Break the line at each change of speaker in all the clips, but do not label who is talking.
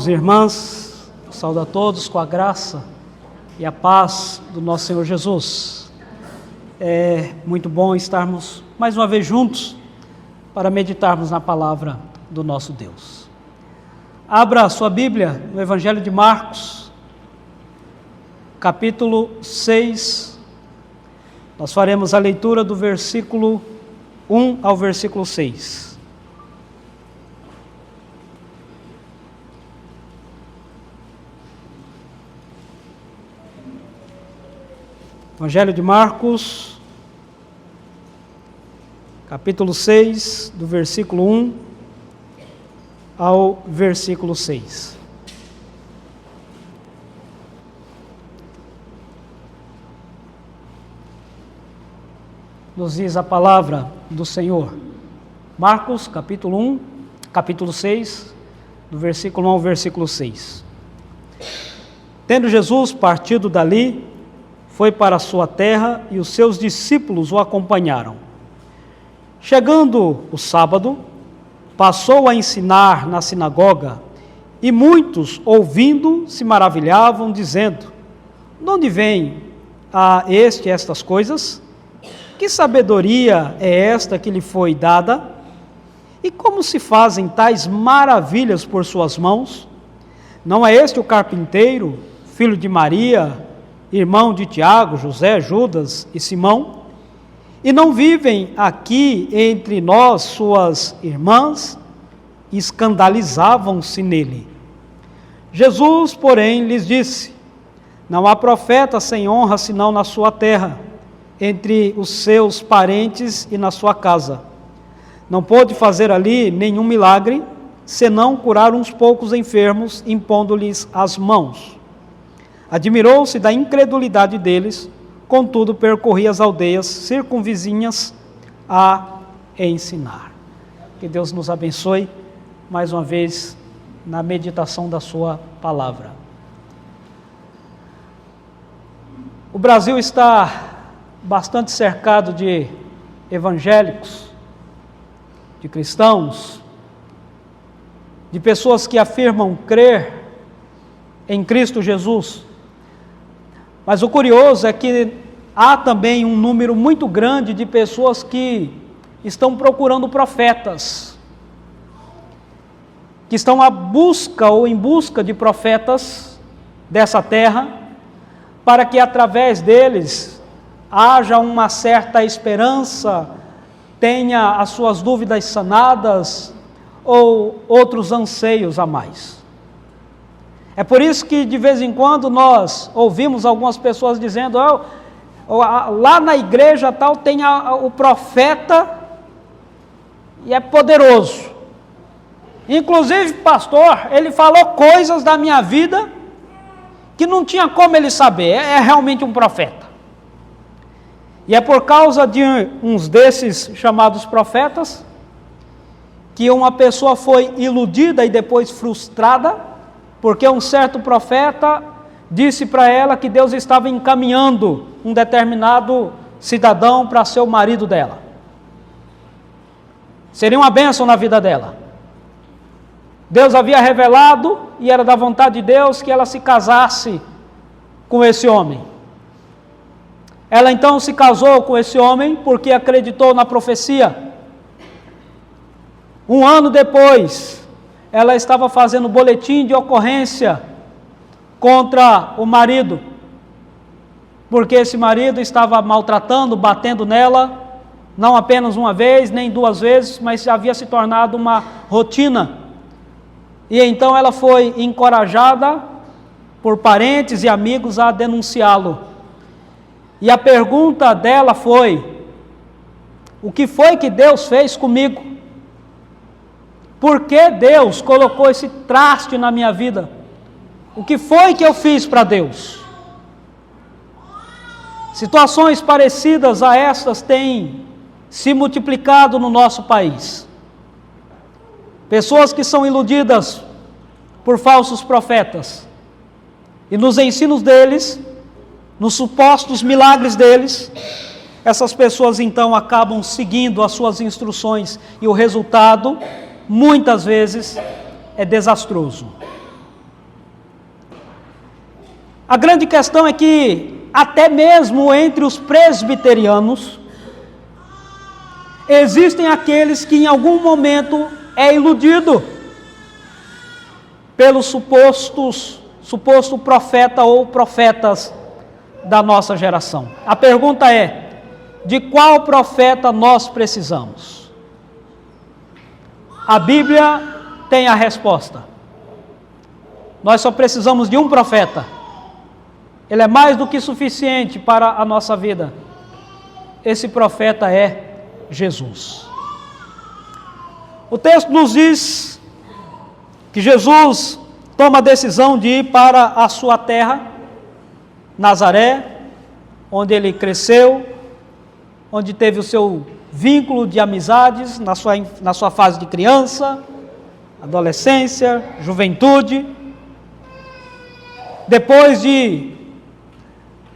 Irmãos e irmãs, saúdo a todos com a graça e a paz do nosso Senhor Jesus. É muito bom estarmos mais uma vez juntos para meditarmos na palavra do nosso Deus. Abra a sua Bíblia no Evangelho de Marcos, capítulo 6. Nós faremos a leitura do versículo 1 ao versículo 6. Evangelho de Marcos, capítulo 6, do versículo 1 ao versículo 6. Nos diz a palavra do Senhor. Marcos, capítulo 6, do versículo 1 ao versículo 6. Tendo Jesus partido dali, foi para a sua terra e os seus discípulos o acompanharam. Chegando o sábado, passou a ensinar na sinagoga e muitos, ouvindo, se maravilhavam, dizendo: de onde vem a estas coisas? Que sabedoria é esta que lhe foi dada? E como se fazem tais maravilhas por suas mãos? Não é este o carpinteiro, filho de Maria, irmão de Tiago, José, Judas e Simão? E não vivem aqui entre nós suas irmãs? Escandalizavam-se nele. Jesus, porém, lhes disse: não há profeta sem honra senão na sua terra, entre os seus parentes e na sua casa. Não pôde fazer ali nenhum milagre, senão curar uns poucos enfermos, impondo-lhes as mãos. Admirou-se da incredulidade deles, contudo percorria as aldeias circunvizinhas a ensinar. Que Deus nos abençoe mais uma vez na meditação da sua palavra. O Brasil está bastante cercado de evangélicos, de cristãos, de pessoas que afirmam crer em Cristo Jesus. Mas o curioso é que há também um número muito grande de pessoas que estão procurando profetas, que estão à busca ou em busca de profetas dessa terra, para que através deles haja uma certa esperança, tenha as suas dúvidas sanadas ou outros anseios a mais. É por isso que de vez em quando nós ouvimos algumas pessoas dizendo: lá na igreja tal tem o profeta e é poderoso. Inclusive, pastor, ele falou coisas da minha vida que não tinha como ele saber, é realmente um profeta. E é por causa de uns desses chamados profetas que uma pessoa foi iludida e depois frustrada, porque um certo profeta disse para ela que Deus estava encaminhando um determinado cidadão para ser o marido dela. Seria uma bênção na vida dela. Deus havia revelado, e era da vontade de Deus, que ela se casasse com esse homem. Ela então se casou com esse homem porque acreditou na profecia. Um ano depois, ela estava fazendo boletim de ocorrência contra o marido, porque esse marido estava maltratando, batendo nela, não apenas uma vez, nem duas vezes, mas havia se tornado uma rotina. E então ela foi encorajada por parentes e amigos a denunciá-lo. E a pergunta dela foi: o que foi que Deus fez comigo? Por que Deus colocou esse traste na minha vida? O que foi que eu fiz para Deus? Situações parecidas a essas têm se multiplicado no nosso país. Pessoas que são iludidas por falsos profetas, e nos ensinos deles, nos supostos milagres deles, essas pessoas então acabam seguindo as suas instruções, e o resultado, muitas vezes, é desastroso. A grande questão é que, até mesmo entre os presbiterianos, existem aqueles que em algum momento é iludido pelo suposto profeta ou profetas da nossa geração. A pergunta é: de qual profeta nós precisamos? A Bíblia tem a resposta. Nós só precisamos de um profeta. Ele é mais do que suficiente para a nossa vida. Esse profeta é Jesus. O texto nos diz que Jesus toma a decisão de ir para a sua terra, Nazaré, onde ele cresceu, onde teve o seu vínculo de amizades na sua fase de criança, adolescência, juventude. Depois de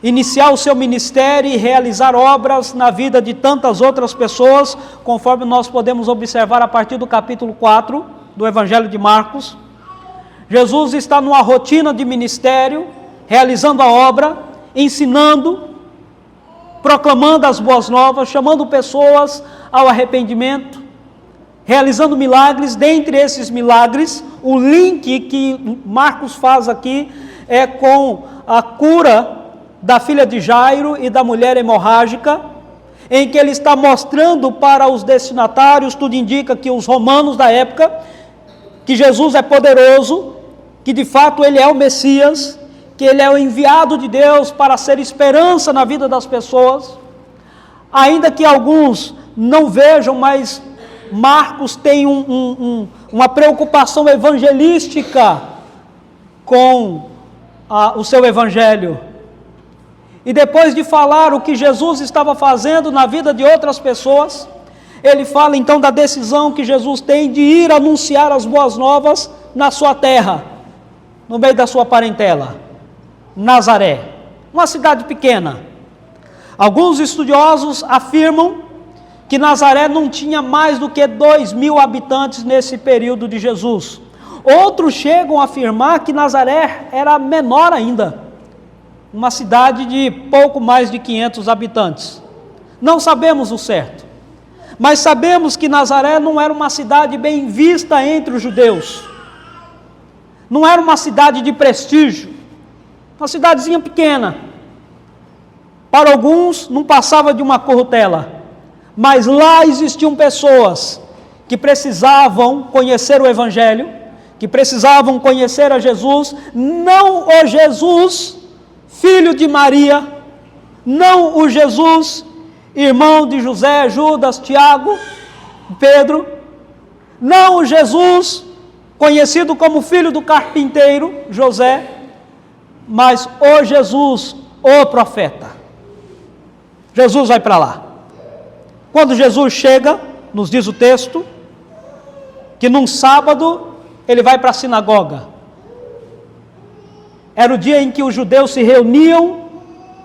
iniciar o seu ministério e realizar obras na vida de tantas outras pessoas, conforme nós podemos observar a partir do capítulo 4 do Evangelho de Marcos. Jesus está numa rotina de ministério, realizando a obra, ensinando, proclamando as boas novas, chamando pessoas ao arrependimento, realizando milagres. Dentre esses milagres, o link que Marcos faz aqui é com a cura da filha de Jairo e da mulher hemorrágica, em que ele está mostrando para os destinatários, tudo indica que os romanos da época, que Jesus é poderoso, que de fato ele é o Messias, que ele é o enviado de Deus para ser esperança na vida das pessoas. Ainda que alguns não vejam, mas Marcos tem uma preocupação evangelística com o seu evangelho. E depois de falar o que Jesus estava fazendo na vida de outras pessoas, ele fala então da decisão que Jesus tem de ir anunciar as boas novas na sua terra, no meio da sua parentela, Nazaré, uma cidade pequena. Alguns estudiosos afirmam que Nazaré não tinha mais do que 2.000 habitantes nesse período de Jesus. Outros chegam a afirmar que Nazaré era menor ainda, uma cidade de pouco mais de 500 habitantes. Não sabemos o certo, mas sabemos que Nazaré não era uma cidade bem vista entre os judeus. Não era uma cidade de prestígio, uma cidadezinha pequena. Para alguns não passava de uma corrutela, mas lá existiam pessoas que precisavam conhecer o Evangelho, que precisavam conhecer a Jesus, não o Jesus filho de Maria, não o Jesus, irmão de José, Judas, Tiago, Pedro, não o Jesus, conhecido como filho do carpinteiro, José, mas o Jesus, o profeta. Jesus vai para lá. Quando Jesus chega, nos diz o texto, que num sábado ele vai para a sinagoga. Era o dia em que os judeus se reuniam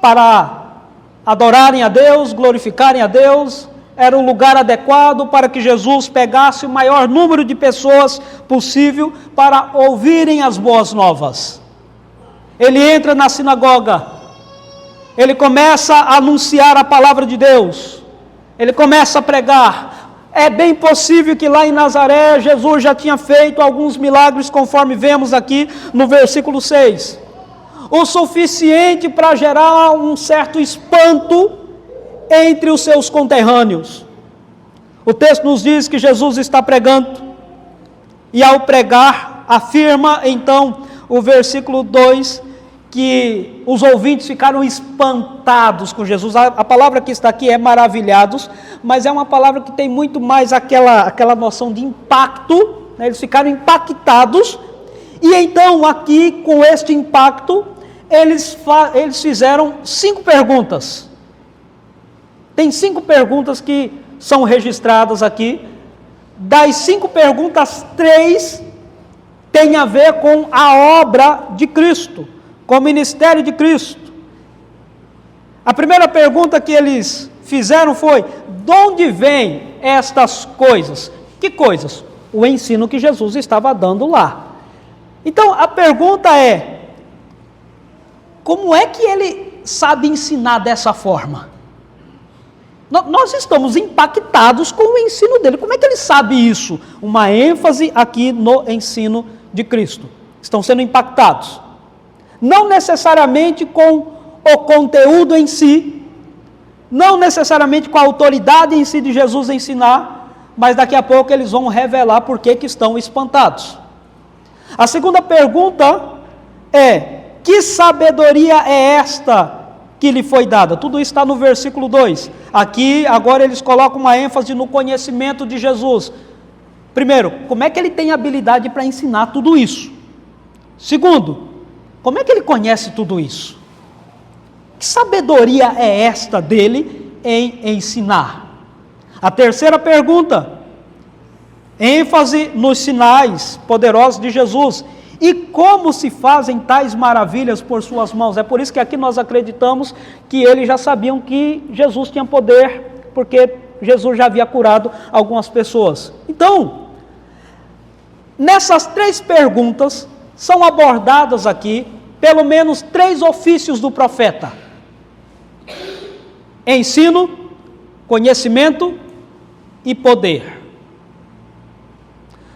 para adorarem a Deus, glorificarem a Deus. Era o lugar adequado para que Jesus pegasse o maior número de pessoas possível para ouvirem as boas novas. Ele entra na sinagoga, ele começa a anunciar a palavra de Deus, ele começa a pregar. É bem possível que lá em Nazaré Jesus já tinha feito alguns milagres, conforme vemos aqui no versículo 6. O suficiente para gerar um certo espanto entre os seus conterrâneos. O texto nos diz que Jesus está pregando, e ao pregar, afirma então o versículo 2, que os ouvintes ficaram espantados com Jesus. A palavra que está aqui é maravilhados, mas é uma palavra que tem muito mais aquela noção de impacto, né? Eles ficaram impactados, e então aqui com este impacto, eles fizeram 5 perguntas. Tem 5 perguntas que são registradas aqui. Das 5 perguntas, 3 têm a ver com a obra de Cristo, com o ministério de Cristo. A primeira pergunta que eles fizeram foi: de onde vêm estas coisas? Que coisas? O ensino que Jesus estava dando lá. Então a pergunta é: como é que ele sabe ensinar dessa forma? Nós estamos impactados com o ensino dele. Como é que ele sabe isso? Uma ênfase aqui no ensino de Cristo. Estão sendo impactados. Não necessariamente com o conteúdo em si, não necessariamente com a autoridade em si de Jesus ensinar, mas daqui a pouco eles vão revelar por que estão espantados. A segunda pergunta é: que sabedoria é esta que lhe foi dada? Tudo isso está no versículo 2. Aqui, agora eles colocam uma ênfase no conhecimento de Jesus. Primeiro, como é que ele tem habilidade para ensinar tudo isso? Segundo, como é que ele conhece tudo isso? Que sabedoria é esta dele em ensinar? A terceira pergunta, ênfase nos sinais poderosos de Jesus. E como se fazem tais maravilhas por suas mãos? É por isso que aqui nós acreditamos que eles já sabiam que Jesus tinha poder, porque Jesus já havia curado algumas pessoas. Então, nessas 3 perguntas, são abordadas aqui, pelo menos 3 ofícios do profeta: ensino, conhecimento e poder.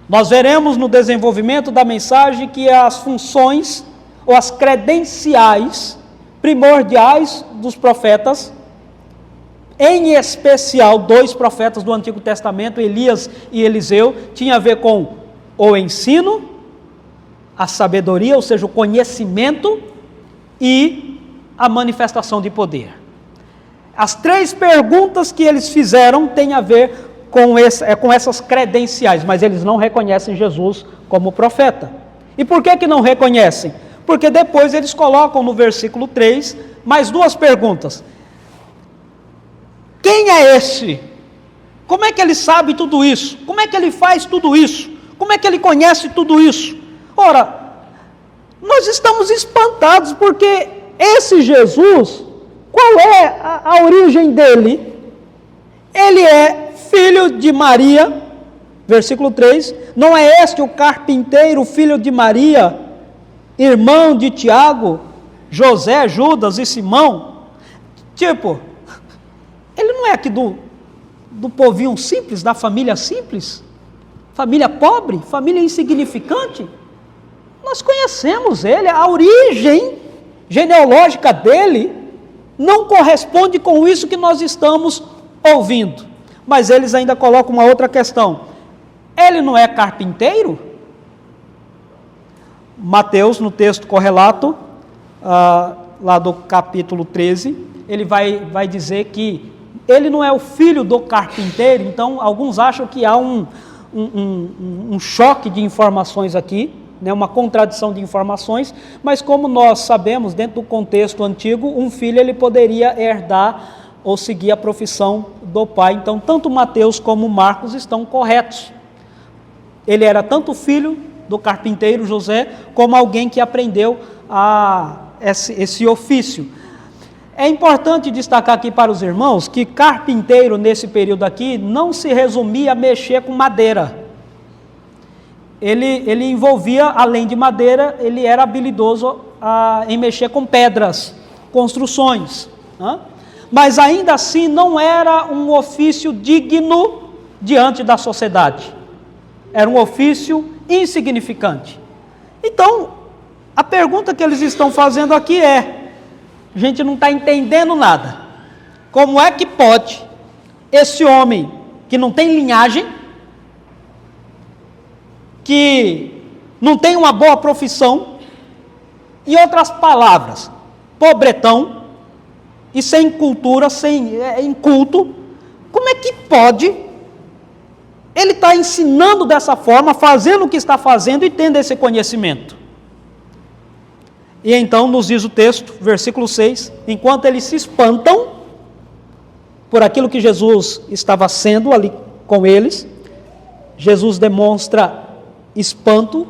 Nós veremos no desenvolvimento da mensagem que as funções ou as credenciais primordiais dos profetas, em especial 2 profetas do Antigo Testamento, Elias e Eliseu, tinha a ver com o ensino, a sabedoria, ou seja, o conhecimento e a manifestação de poder. As 3 perguntas que eles fizeram têm a ver com essas credenciais, mas eles não reconhecem Jesus como profeta. E por que não reconhecem? Porque depois eles colocam no versículo 3 mais 2 perguntas. Quem é esse? Como é que ele sabe tudo isso? Como é que ele faz tudo isso? Como é que ele conhece tudo isso? Ora, nós estamos espantados porque esse Jesus, qual é a origem dele? Ele é filho de Maria, versículo 3, não é este o carpinteiro, filho de Maria, irmão de Tiago, José, Judas e Simão? Tipo, ele não é aqui do povinho simples, da família simples, família pobre, família insignificante? Nós conhecemos ele, a origem genealógica dele não corresponde com isso que nós estamos ouvindo. Mas eles ainda colocam uma outra questão: ele não é carpinteiro? Mateus, no texto correlato, lá do capítulo 13, ele vai dizer que ele não é o filho do carpinteiro. Então, alguns acham que há um choque de informações aqui, né, uma contradição de informações, mas como nós sabemos, dentro do contexto antigo, um filho ele poderia herdar ou seguir a profissão do pai. Então, tanto Mateus como Marcos estão corretos. Ele era tanto filho do carpinteiro José, como alguém que aprendeu esse ofício. É importante destacar aqui para os irmãos que carpinteiro, nesse período aqui, não se resumia a mexer com madeira. Ele envolvia, além de madeira, ele era habilidoso em mexer com pedras, construções, mas ainda assim não era um ofício digno diante da sociedade. Era um ofício insignificante. Então, a pergunta que eles estão fazendo aqui é: a gente não está entendendo nada. Como é que pode esse homem que não tem linhagem, que não tem uma boa profissão, em outras palavras, pobretão, e sem cultura, sem inculto, como é que pode ele estar ensinando dessa forma, fazendo o que está fazendo e tendo esse conhecimento? E então nos diz o texto, versículo 6, enquanto eles se espantam por aquilo que Jesus estava sendo ali com eles, Jesus demonstra espanto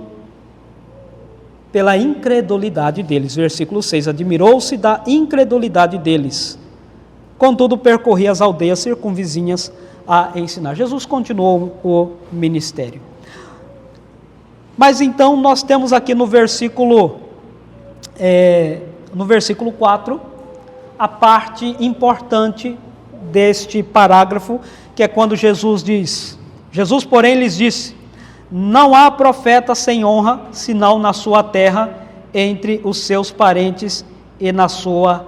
pela incredulidade deles. Versículo 6, admirou-se da incredulidade deles. Contudo, percorria as aldeias circunvizinhas a ensinar. Jesus continuou o ministério. Mas então nós temos aqui no versículo no versículo 4, a parte importante deste parágrafo, que é quando Jesus diz: Jesus, porém, lhes disse: não há profeta sem honra, senão na sua terra, entre os seus parentes e na sua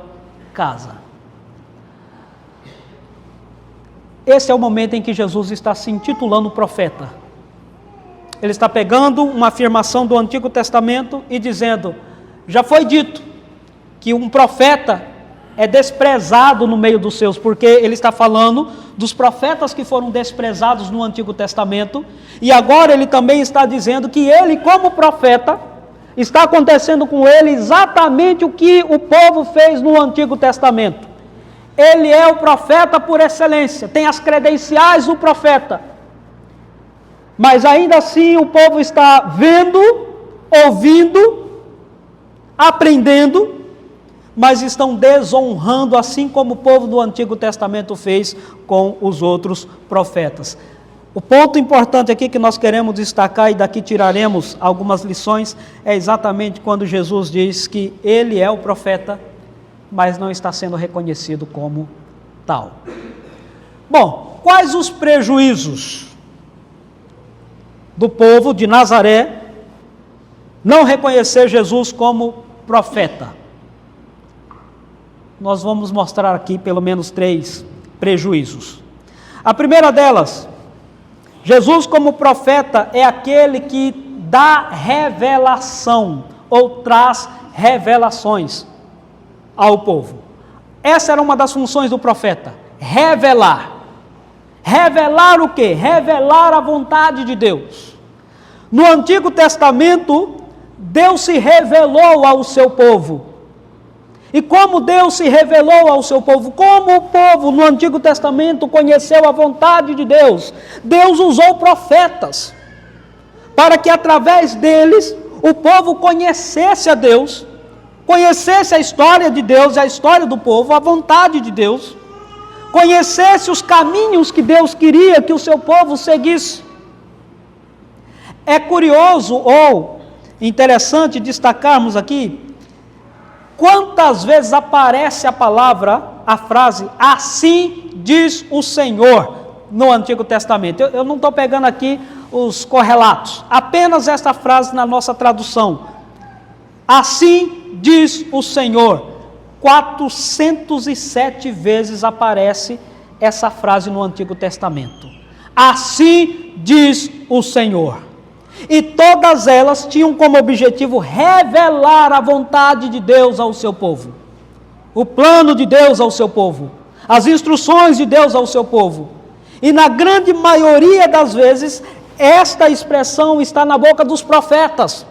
casa. Esse é o momento em que Jesus está se intitulando profeta. Ele está pegando uma afirmação do Antigo Testamento e dizendo: já foi dito que um profeta é desprezado no meio dos seus, porque ele está falando dos profetas que foram desprezados no Antigo Testamento, e agora ele também está dizendo que ele, como profeta, está acontecendo com ele exatamente o que o povo fez no Antigo Testamento. Ele é o profeta por excelência, tem as credenciais do profeta, mas ainda assim o povo está vendo, ouvindo, aprendendo, mas estão desonrando, assim como o povo do Antigo Testamento fez com os outros profetas. O ponto importante aqui que nós queremos destacar, e daqui tiraremos algumas lições, é exatamente quando Jesus diz que ele é o profeta, mas não está sendo reconhecido como tal. Bom, quais os prejuízos do povo de Nazaré não reconhecer Jesus como profeta? Nós vamos mostrar aqui pelo menos 3 prejuízos. A primeira delas: Jesus como profeta é aquele que dá revelação, ou traz revelações ao povo. Essa era uma das funções do profeta: revelar. Revelar o quê? Revelar a vontade de Deus. No Antigo Testamento, Deus se revelou ao seu povo. E como Deus se revelou ao seu povo, como o povo no Antigo Testamento conheceu a vontade de Deus, Deus usou profetas, para que através deles o povo conhecesse a Deus, conhecesse a história de Deus, a história do povo, a vontade de Deus, conhecesse os caminhos que Deus queria que o seu povo seguisse. É curioso ou interessante destacarmos aqui quantas vezes aparece a frase, assim diz o Senhor, no Antigo Testamento. Eu não estou pegando aqui os correlatos, apenas esta frase na nossa tradução. Assim diz o Senhor. 407 vezes aparece essa frase no Antigo Testamento. Assim diz o Senhor. E todas elas tinham como objetivo revelar a vontade de Deus ao seu povo, o plano de Deus ao seu povo, as instruções de Deus ao seu povo. E na grande maioria das vezes, esta expressão está na boca dos profetas.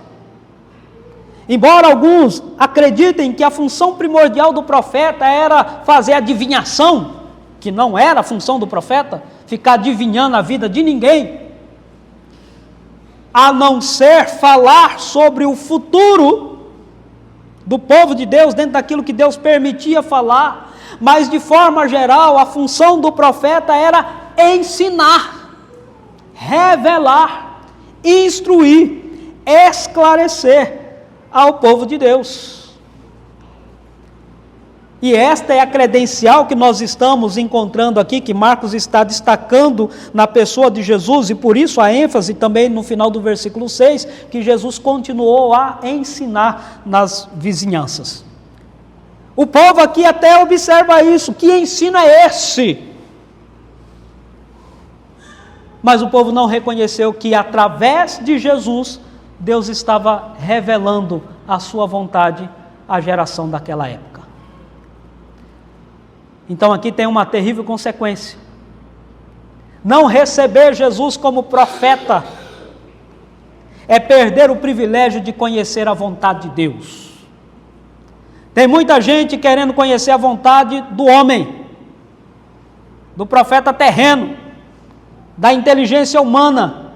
Embora alguns acreditem que a função primordial do profeta era fazer adivinhação, que não era a função do profeta, ficar adivinhando a vida de ninguém, a não ser falar sobre o futuro do povo de Deus, dentro daquilo que Deus permitia falar, mas de forma geral, a função do profeta era ensinar, revelar, instruir, esclarecer ao povo de Deus. E esta é a credencial que nós estamos encontrando aqui, que Marcos está destacando na pessoa de Jesus, e por isso a ênfase também no final do versículo 6, que Jesus continuou a ensinar nas vizinhanças. O povo aqui até observa isso, que ensino é esse? Mas o povo não reconheceu que através de Jesus, Deus estava revelando a sua vontade à geração daquela época. Então aqui tem uma terrível consequência. Não receber Jesus como profeta é perder o privilégio de conhecer a vontade de Deus. Tem muita gente querendo conhecer a vontade do homem, do profeta terreno, da inteligência humana.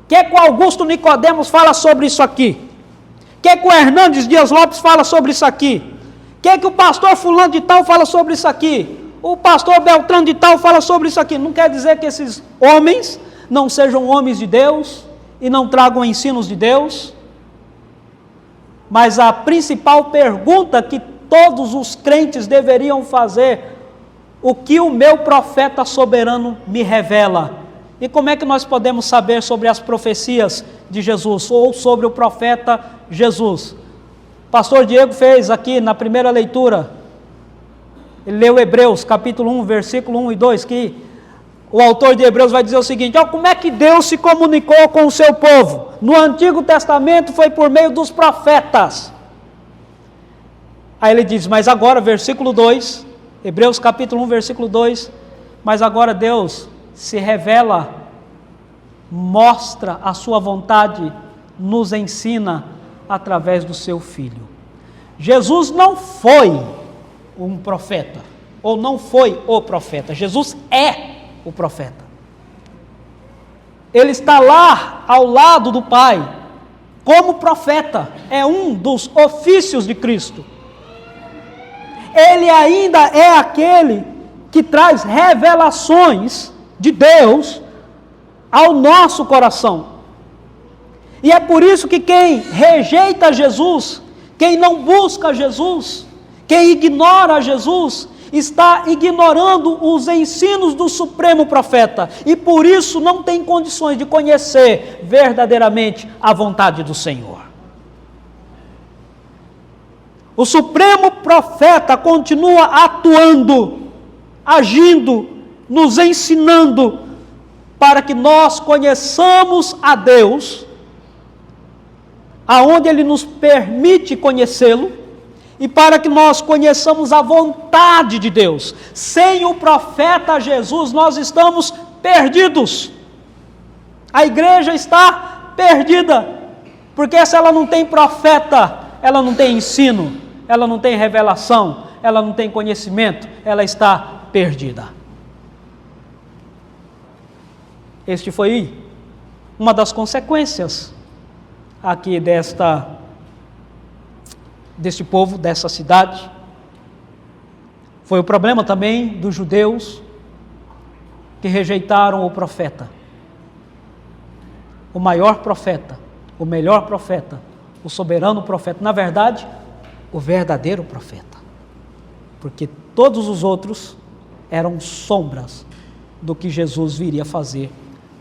O que o Augusto Nicodemos fala sobre isso aqui? O que o Hernandes Dias Lopes fala sobre isso aqui? O que o pastor fulano de tal fala sobre isso aqui? O pastor Beltrano de tal fala sobre isso aqui. Não quer dizer que esses homens não sejam homens de Deus e não tragam ensinos de Deus. Mas a principal pergunta que todos os crentes deveriam fazer: o que o meu profeta soberano me revela? E como é que nós podemos saber sobre as profecias de Jesus, ou sobre o profeta Jesus? O pastor Diego fez aqui na primeira leitura, ele leu Hebreus capítulo 1, versículo 1 e 2, que o autor de Hebreus vai dizer o seguinte: como é que Deus se comunicou com o seu povo? No Antigo Testamento foi por meio dos profetas. Aí ele diz, mas agora, versículo 2, Hebreus capítulo 1, versículo 2, mas agora Deus se revela, mostra a sua vontade, nos ensina através do seu Filho. Jesus não foi um profeta, ou não foi o profeta, Jesus é o profeta. Ele está lá ao lado do Pai, como profeta, é um dos ofícios de Cristo. Ele ainda é aquele que traz revelações de Deus ao nosso coração. E é por isso que quem rejeita Jesus, quem não busca Jesus, quem ignora Jesus, está ignorando os ensinos do supremo profeta, e por isso não tem condições de conhecer verdadeiramente a vontade do Senhor. O supremo profeta continua atuando, agindo, nos ensinando, para que nós conheçamos a Deus, aonde Ele nos permite conhecê-lo, e para que nós conheçamos a vontade de Deus. Sem o profeta Jesus, nós estamos perdidos. A igreja está perdida, porque se ela não tem profeta, ela não tem ensino, ela não tem revelação, ela não tem conhecimento, ela está perdida. Este foi uma das consequências aqui deste povo, dessa cidade. Foi o problema também dos judeus que rejeitaram o profeta, o maior profeta, o melhor profeta, o soberano profeta, na verdade, o verdadeiro profeta, porque todos os outros eram sombras do que Jesus viria fazer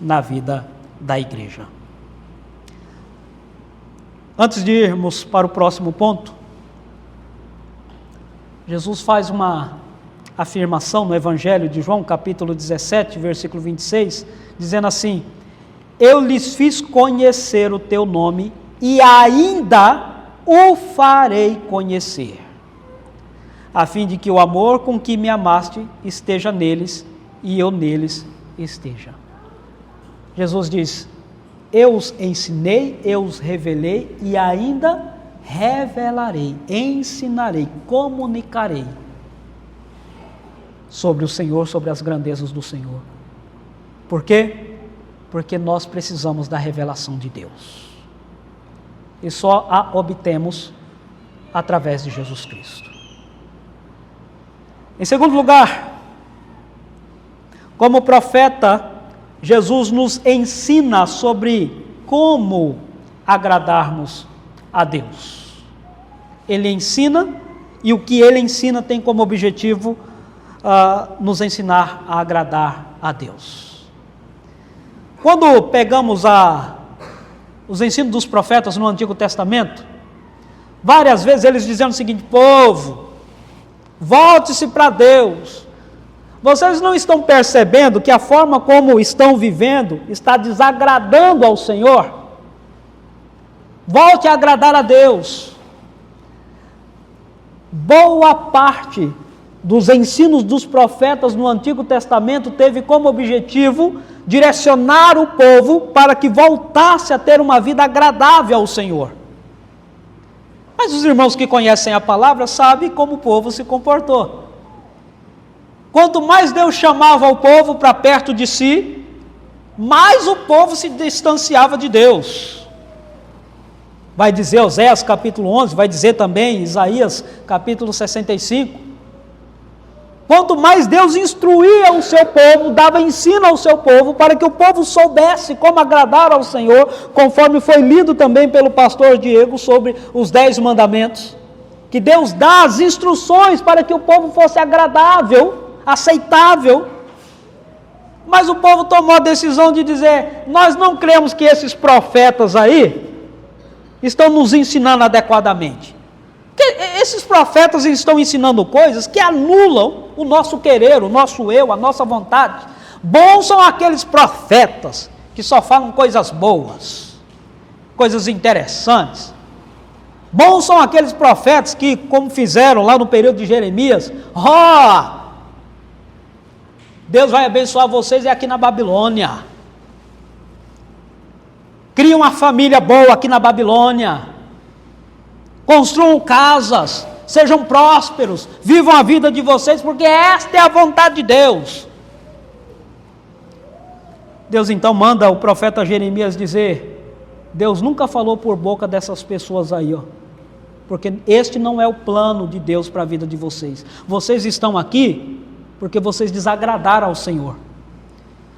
na vida da igreja. Antes de irmos para o próximo ponto, Jesus faz uma afirmação no Evangelho de João, capítulo 17, versículo 26, dizendo assim: eu lhes fiz conhecer o teu nome e ainda o farei conhecer, a fim de que o amor com que me amaste esteja neles e eu neles esteja. Jesus diz: eu os ensinei, eu os revelei e ainda revelarei, ensinarei, comunicarei sobre o Senhor, sobre as grandezas do Senhor. Por quê? Porque nós precisamos da revelação de Deus. E só a obtemos através de Jesus Cristo. Em segundo lugar, como profeta, Jesus nos ensina sobre como agradarmos a Deus. Ele ensina, e o que ele ensina tem como objetivo nos ensinar a agradar a Deus. Quando pegamos os ensinos dos profetas no Antigo Testamento, várias vezes eles diziam o seguinte: povo, volte-se para Deus. Vocês não estão percebendo que a forma como estão vivendo está desagradando ao Senhor? Volte a agradar a Deus. Boa parte dos ensinos dos profetas no Antigo Testamento teve como objetivo direcionar o povo para que voltasse a ter uma vida agradável ao Senhor. Mas os irmãos que conhecem a palavra sabem como o povo se comportou. Quanto mais Deus chamava o povo para perto de si, mais o povo se distanciava de Deus. Vai dizer Oséias capítulo 11, vai dizer também Isaías capítulo 65. Quanto mais Deus instruía o seu povo, dava ensino ao seu povo, para que o povo soubesse como agradar ao Senhor, conforme foi lido também pelo pastor Diego sobre os 10 mandamentos, que Deus dá as instruções para que o povo fosse agradável, aceitável, mas o povo tomou a decisão de dizer: nós não cremos que esses profetas aí estão nos ensinando adequadamente. Esses profetas estão ensinando coisas que anulam o nosso querer, o nosso eu, a nossa vontade. Bons são aqueles profetas que só falam coisas boas, coisas interessantes. Bons são aqueles profetas que, como fizeram lá no período de Jeremias, Deus vai abençoar vocês aqui na Babilônia. Cria uma família boa aqui na Babilônia. Construam casas, sejam prósperos, vivam a vida de vocês, porque esta é a vontade de Deus. Deus então manda o profeta Jeremias dizer: Deus nunca falou por boca dessas pessoas aí, porque este não é o plano de Deus para a vida de vocês. Vocês estão aqui porque vocês desagradaram ao Senhor.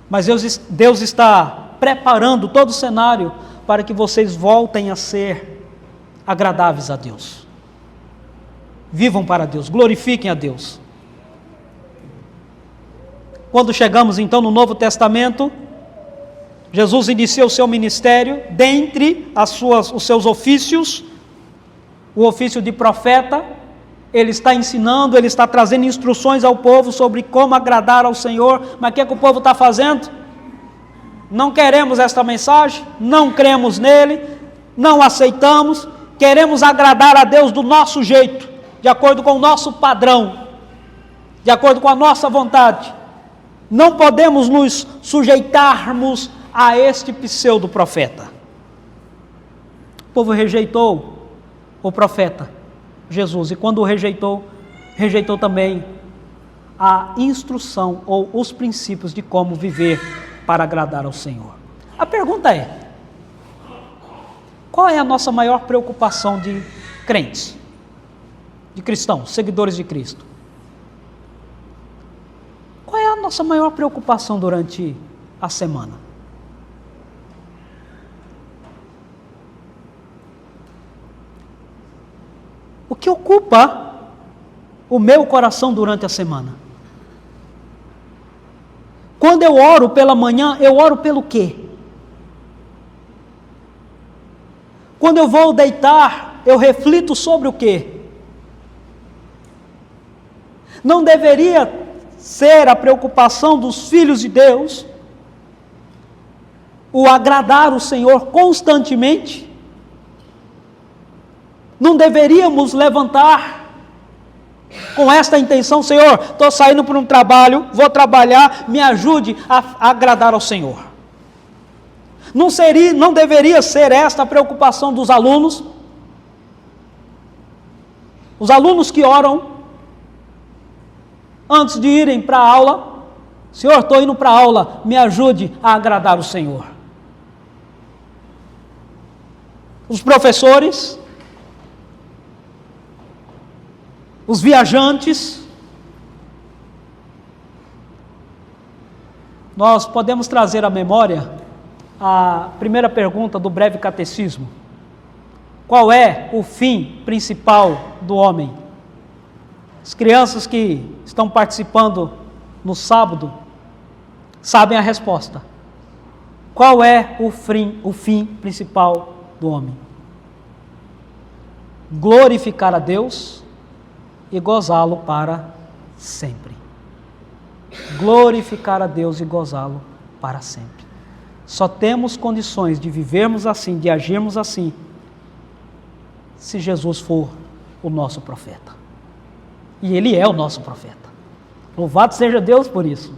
Mas Deus está preparando todo o cenário para que vocês voltem a ser agradáveis a Deus. Vivam para Deus, glorifiquem a Deus. Quando chegamos então no Novo Testamento, Jesus inicia o seu ministério. Dentre os seus ofícios, o ofício de profeta, ele está ensinando, ele está trazendo instruções ao povo sobre como agradar ao Senhor. Mas o que o povo está fazendo? Não queremos esta mensagem, não cremos nele, não aceitamos, queremos agradar a Deus do nosso jeito, de acordo com o nosso padrão, de acordo com a nossa vontade. Não podemos nos sujeitarmos a este pseudo-profeta. O povo rejeitou o profeta Jesus, e quando o rejeitou, rejeitou também a instrução ou os princípios de como viver para agradar ao Senhor. A pergunta é: qual é a nossa maior preocupação de crentes, de cristãos, seguidores de Cristo? Qual é a nossa maior preocupação durante a semana? O que ocupa o meu coração durante a semana? Quando eu oro pela manhã, eu oro pelo quê? Quando eu vou deitar, eu reflito sobre o quê? Não deveria ser a preocupação dos filhos de Deus o agradar o Senhor constantemente? Não deveríamos levantar com esta intenção: Senhor, estou saindo para um trabalho, vou trabalhar, me ajude a agradar ao Senhor. Não deveria ser esta a preocupação dos alunos? Os alunos que oram antes de irem para a aula: Senhor, estou indo para a aula, me ajude a agradar o Senhor. Os professores, os viajantes, nós podemos trazer à memória a primeira pergunta do breve catecismo: qual é o fim principal do homem? As crianças que estão participando no sábado sabem a resposta. Qual é o fim principal do homem? Glorificar a Deus e gozá-lo para sempre. Glorificar a Deus e gozá-lo para sempre. Só temos condições de vivermos assim, de agirmos assim, se Jesus for o nosso profeta. E Ele é o nosso profeta. Louvado seja Deus por isso,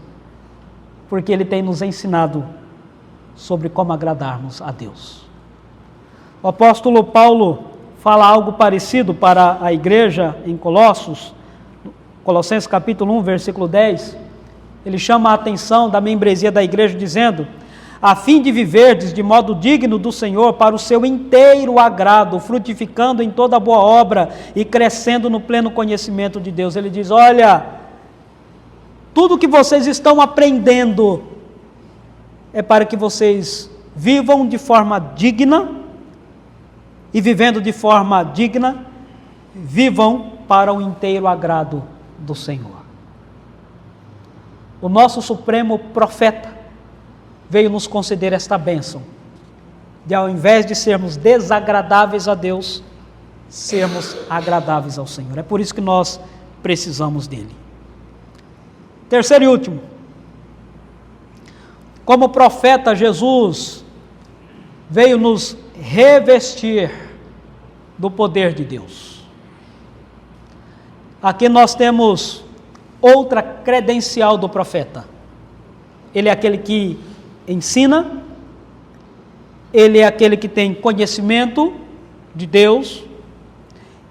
porque Ele tem nos ensinado sobre como agradarmos a Deus. O apóstolo Paulo fala algo parecido para a igreja em Colossenses capítulo 1, versículo 10. Ele chama a atenção da membresia da igreja dizendo: a fim de viverdes de modo digno do Senhor, para o seu inteiro agrado, frutificando em toda boa obra e crescendo no pleno conhecimento de Deus. Ele diz: olha, Tudo que vocês estão aprendendo é para que vocês vivam de forma digna, e vivendo de forma digna, vivam para o inteiro agrado do Senhor. O nosso supremo profeta veio nos conceder esta bênção, de ao invés de sermos desagradáveis a Deus, sermos agradáveis ao Senhor. É por isso que nós precisamos dele. Terceiro e último, como profeta, Jesus veio nos revestir do poder de Deus. Aqui nós temos outra credencial do profeta. Ele é aquele que ensina, ele é aquele que tem conhecimento de Deus,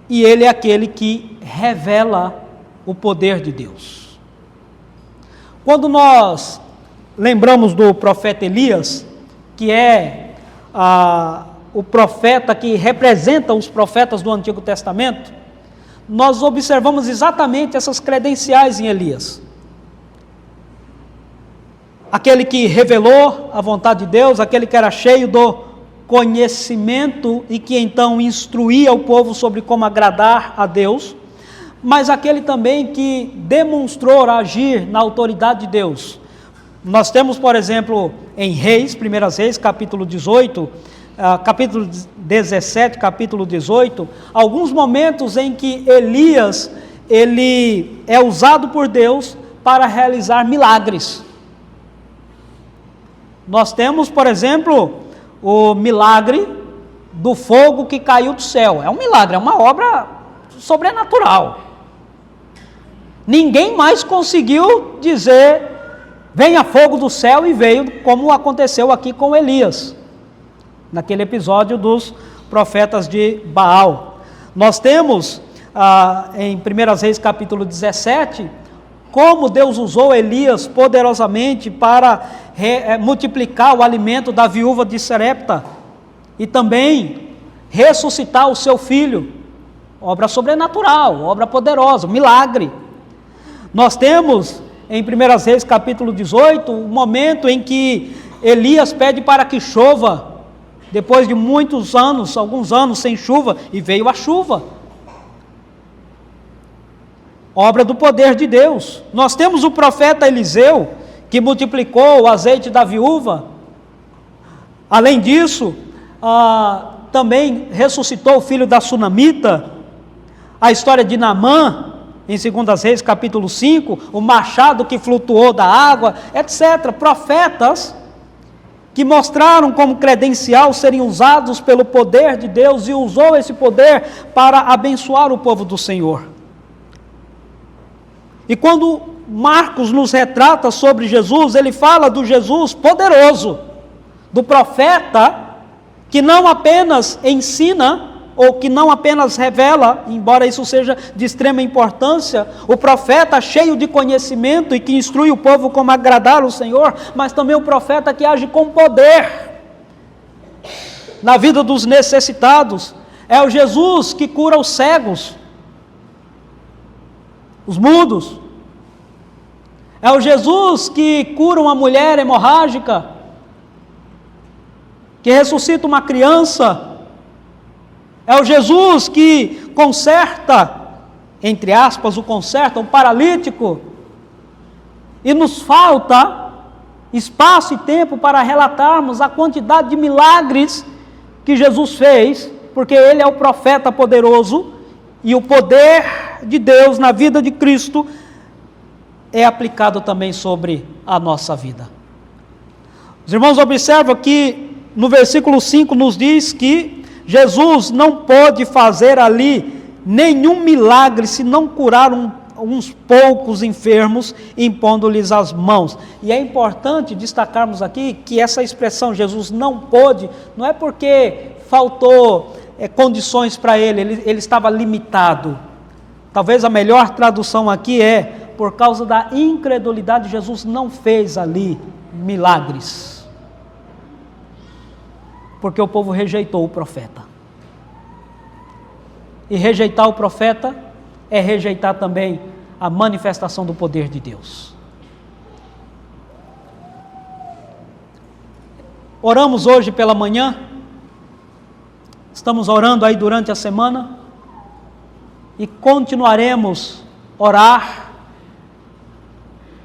e ele é aquele que revela o poder de Deus. Quando nós lembramos do profeta Elias, que é o profeta que representa os profetas do Antigo Testamento, nós observamos exatamente essas credenciais em Elias. Aquele que revelou a vontade de Deus, aquele que era cheio do conhecimento e que então instruía o povo sobre como agradar a Deus, mas aquele também que demonstrou agir na autoridade de Deus. Nós temos, por exemplo, em Reis, 1 Reis, capítulo 18, capítulo 17, capítulo 18, alguns momentos em que Elias, ele é usado por Deus para realizar milagres. Nós temos, por exemplo, o milagre do fogo que caiu do céu. É um milagre, é uma obra sobrenatural. Ninguém mais conseguiu dizer, venha fogo do céu, e veio, como aconteceu aqui com Elias, naquele episódio dos profetas de Baal. Nós temos, em 1 Reis capítulo 17, como Deus usou Elias poderosamente para multiplicar o alimento da viúva de Sarepta, e também ressuscitar o seu filho. Obra sobrenatural, obra poderosa, milagre. Nós temos, em 1 Reis capítulo 18, o momento em que Elias pede para que chova, depois de muitos anos, alguns anos sem chuva, e veio a chuva. Obra do poder de Deus. Nós temos o profeta Eliseu, que multiplicou o azeite da viúva. Além disso, também ressuscitou o filho da sunamita. A história de Naamã, em 2 Reis capítulo 5, o machado que flutuou da água, etc. Profetas que mostraram como credencial serem usados pelo poder de Deus, e usou esse poder para abençoar o povo do Senhor. E quando Marcos nos retrata sobre Jesus, ele fala do Jesus poderoso, do profeta que não apenas ensina, ou que não apenas revela, embora isso seja de extrema importância, o profeta cheio de conhecimento e que instrui o povo como agradar o Senhor, mas também o profeta que age com poder na vida dos necessitados. É o Jesus que cura os cegos, os mudos. É o Jesus que cura uma mulher hemorrágica, que ressuscita uma criança. É o Jesus que conserta, entre aspas, o paralítico. E nos falta espaço e tempo para relatarmos a quantidade de milagres que Jesus fez, porque Ele é o profeta poderoso, e o poder de Deus na vida de Cristo é aplicado também sobre a nossa vida. Os irmãos observam que no versículo 5 nos diz que Jesus não pôde fazer ali nenhum milagre se não curar uns poucos enfermos, impondo-lhes as mãos. E é importante destacarmos aqui que essa expressão Jesus não pôde, não é porque faltou condições para ele estava limitado. Talvez a melhor tradução aqui é, por causa da incredulidade, Jesus não fez ali milagres, porque o povo rejeitou o profeta. E rejeitar o profeta é rejeitar também a manifestação do poder de Deus. Oramos hoje pela manhã, estamos orando aí durante a semana e continuaremos a orar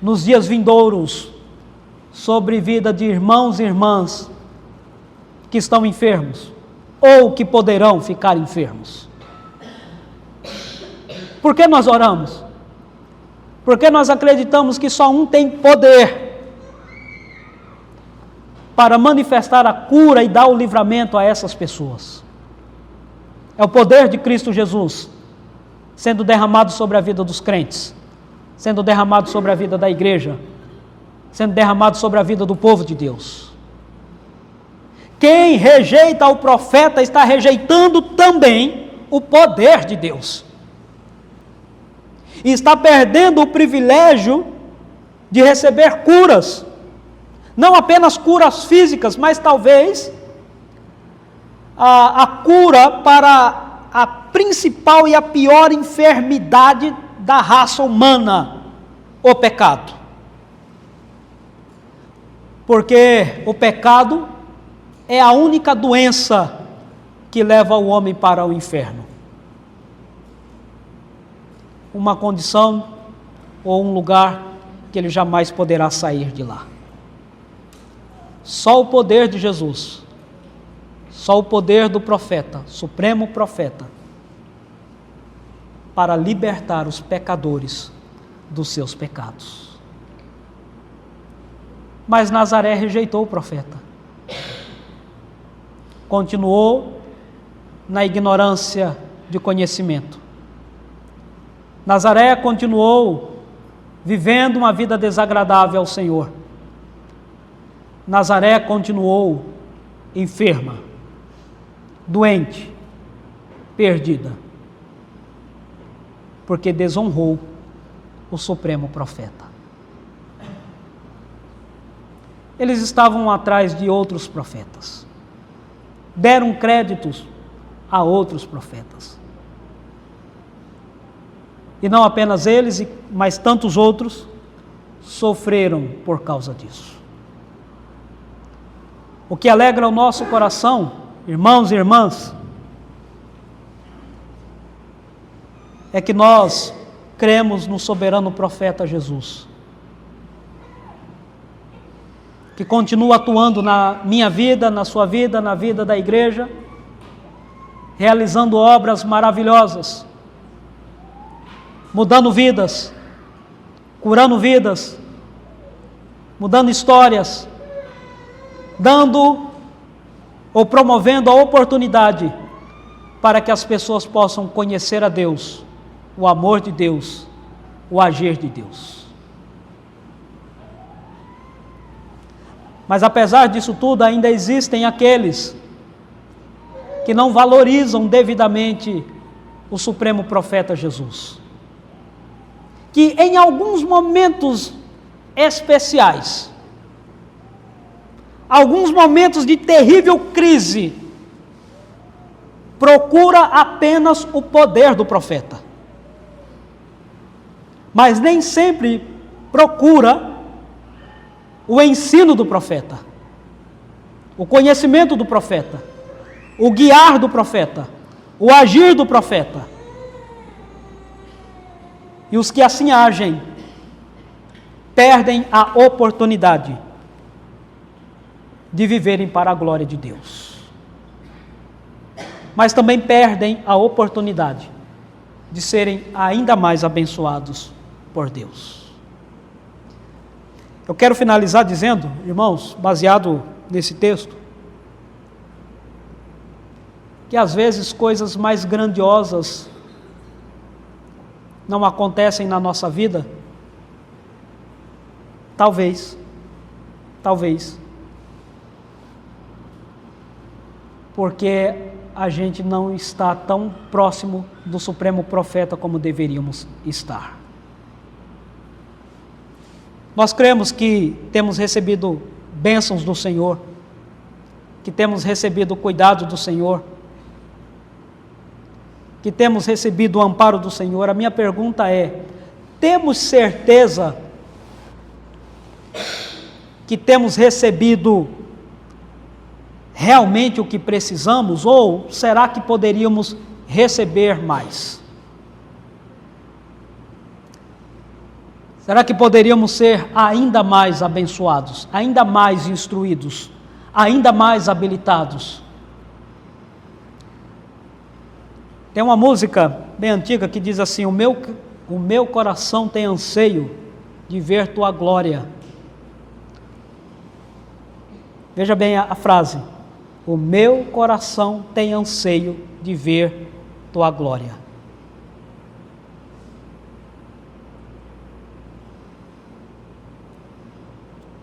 nos dias vindouros sobre vida de irmãos e irmãs que estão enfermos ou que poderão ficar enfermos. Por que nós oramos? Porque nós acreditamos que só um tem poder para manifestar a cura e dar o livramento a essas pessoas. É o poder de Cristo Jesus sendo derramado sobre a vida dos crentes, sendo derramado sobre a vida da igreja, sendo derramado sobre a vida do povo de Deus. Quem rejeita o profeta está rejeitando também o poder de Deus. E está perdendo o privilégio de receber curas. Não apenas curas físicas, mas talvez a cura para a principal e a pior enfermidade da raça humana, o pecado. Porque o pecado é a única doença que leva o homem para o inferno. Uma condição ou um lugar que ele jamais poderá sair de lá. Só o poder de Jesus, só o poder do profeta, supremo profeta, para libertar os pecadores dos seus pecados. Mas Nazaré rejeitou o profeta. Continuou na ignorância de conhecimento. Nazaré continuou vivendo uma vida desagradável ao Senhor. Nazaré continuou enferma, doente, perdida, porque desonrou o supremo profeta. Eles estavam atrás de outros profetas, deram créditos a outros profetas. E não apenas eles, mas tantos outros sofreram por causa disso. O que alegra o nosso coração, irmãos e irmãs, é que nós cremos no soberano profeta Jesus, que continua atuando na minha vida, na sua vida, na vida da igreja, realizando obras maravilhosas, mudando vidas, curando vidas, mudando histórias, dando ou promovendo a oportunidade para que as pessoas possam conhecer a Deus, o amor de Deus, o agir de Deus. Mas apesar disso tudo, ainda existem aqueles que não valorizam devidamente o supremo profeta Jesus, que em alguns momentos especiais, alguns momentos de terrível crise, procura apenas o poder do profeta, mas nem sempre procura o ensino do profeta, o conhecimento do profeta, o guiar do profeta, o agir do profeta. E os que assim agem perdem a oportunidade de viverem para a glória de Deus. Mas também perdem a oportunidade de serem ainda mais abençoados por Deus. Eu quero finalizar dizendo, irmãos, baseado nesse texto, que às vezes coisas mais grandiosas não acontecem na nossa vida. Talvez, porque a gente não está tão próximo do supremo profeta como deveríamos estar. Nós cremos que temos recebido bênçãos do Senhor, que temos recebido o cuidado do Senhor, que temos recebido o amparo do Senhor. A minha pergunta é: temos certeza que temos recebido realmente o que precisamos, ou será que poderíamos receber mais? Será que poderíamos ser ainda mais abençoados, ainda mais instruídos, ainda mais habilitados? Tem uma música bem antiga que diz assim: o meu coração tem anseio de ver tua glória. Veja bem a frase: o meu coração tem anseio de ver tua glória.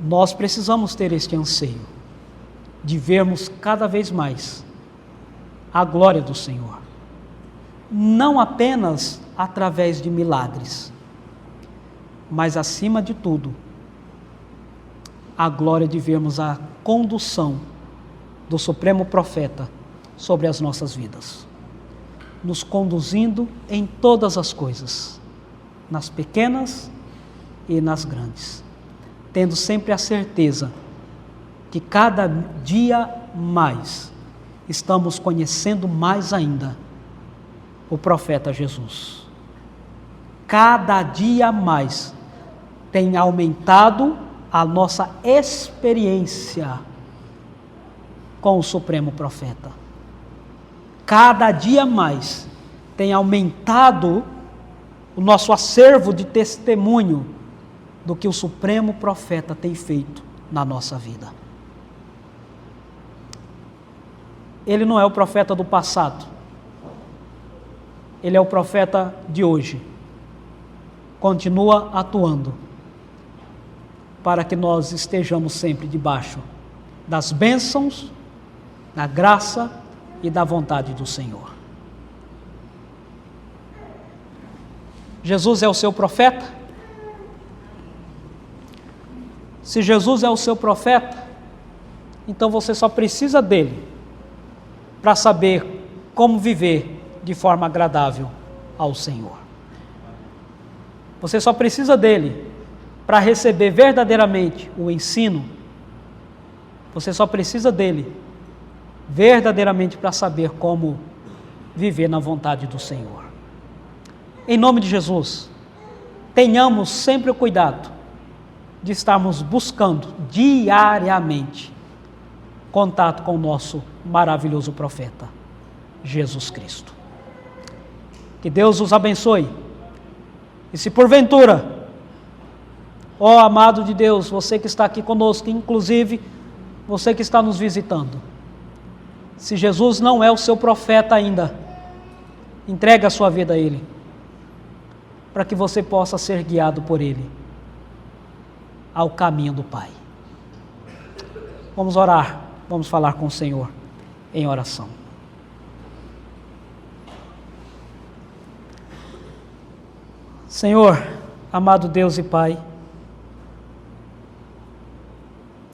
Nós precisamos ter este anseio de vermos cada vez mais a glória do Senhor, não apenas através de milagres, mas acima de tudo, a glória de vermos a condução do Supremo Profeta sobre as nossas vidas, nos conduzindo em todas as coisas, nas pequenas e nas grandes, tendo sempre a certeza que cada dia mais estamos conhecendo mais ainda o profeta Jesus. Cada dia mais tem aumentado a nossa experiência com o Supremo Profeta. Cada dia mais tem aumentado o nosso acervo de testemunho do que o Supremo Profeta tem feito na nossa vida. Ele não é o profeta do passado, ele é o profeta de hoje. Continua atuando para que nós estejamos sempre debaixo das bênçãos, da graça e da vontade do Senhor. Jesus é o seu profeta? Se Jesus é o seu profeta, então você só precisa dele para saber como viver de forma agradável ao Senhor. Você só precisa dele para receber verdadeiramente o ensino. Você só precisa dele verdadeiramente para saber como viver na vontade do Senhor. Em nome de Jesus, tenhamos sempre o cuidado de estarmos buscando diariamente contato com o nosso maravilhoso profeta, Jesus Cristo. Que Deus os abençoe. E se porventura, ó amado de Deus, você que está aqui conosco, inclusive você que está nos visitando, se Jesus não é o seu profeta ainda, entregue a sua vida a Ele, para que você possa ser guiado por Ele ao caminho do Pai. Vamos orar, vamos falar com o Senhor em oração. Senhor, amado Deus e Pai,